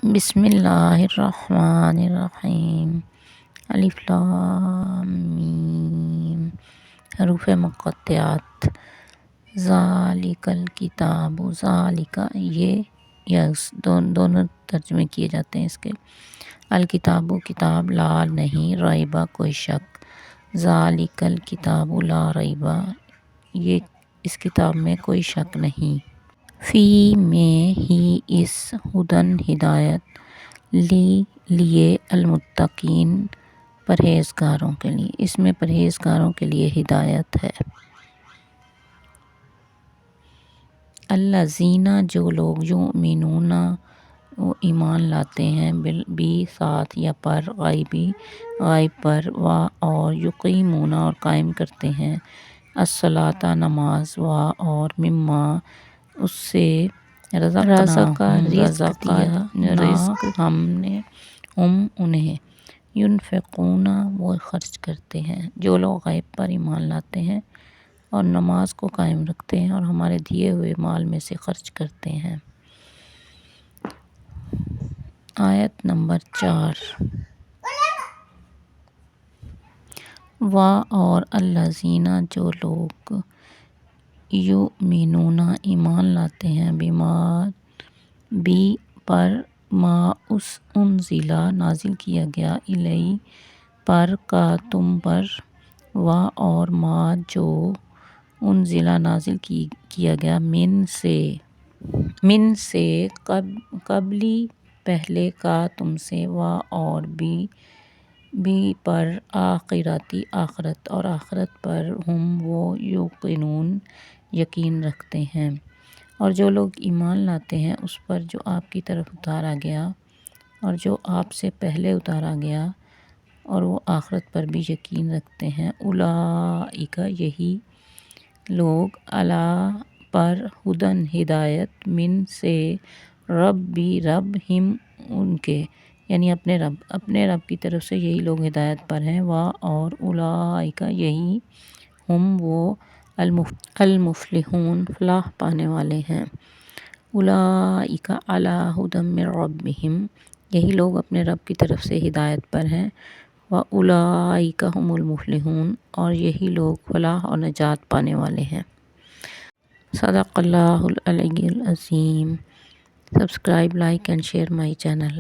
بسم اللہ الرحمن الرحیم الف لام میم حروف مقطعات ذالک الکتاب ذالک یہ یس دونوں ترجمے کیے جاتے ہیں اس کے الکتاب کتاب لا نہیں ریبہ کوئی شک ذالک الکتاب لا ریبہ یہ اس کتاب میں کوئی شک نہیں فی میں ہی اس ہدن ہدایت لیے المتقین پرہیزگاروں کے لیے اس میں پرہیزگاروں کے لیے ہدایت ہے الذین جو لوگ یؤمنون وہ ایمان لاتے ہیں بی ساتھ یا پر غائب پر اور یقیمون اور قائم کرتے ہیں الصلاۃ نماز اور مما اس سے رزق ہم نے انہیں ینفقون وہ خرچ کرتے ہیں جو لوگ غیب پر ایمان لاتے ہیں اور نماز کو قائم رکھتے ہیں اور ہمارے دیے ہوئے مال میں سے خرچ کرتے ہیں۔ آیت نمبر 4 اور الذین جو لوگ یؤمنون ایمان لاتے ہیں بی پر ما اس انزلہ نازل کیا گیا الیہ پر کا تم پر اور ما جو انزلہ نازل کیا گیا من سے قبلی پہلے کا تم سے اور بھی پر آخرت اور آخرت پر ہم وہ یوقنون یقین رکھتے ہیں اور جو لوگ ایمان لاتے ہیں اس پر جو آپ کی طرف اتارا گیا اور جو آپ سے پہلے اتارا گیا اور وہ آخرت پر بھی یقین رکھتے ہیں اولئک یہی لوگ علی پر ہدن ہدایت من سے رب ہم ان کے یعنی اپنے رب کی طرف سے یہی لوگ ہدایت پر ہیں اور اولئک یہی ہم وہ المفلحون فلاح پانے والے ہیں اولئک علی ھدی من ربہم یہی لوگ اپنے رب کی طرف سے ہدایت پر ہیں واولئک ھم المفلحون اور یہی لوگ فلاح اور نجات پانے والے ہیں۔ صدق اللہ العلی العظیم۔ Subscribe, like and share my channel.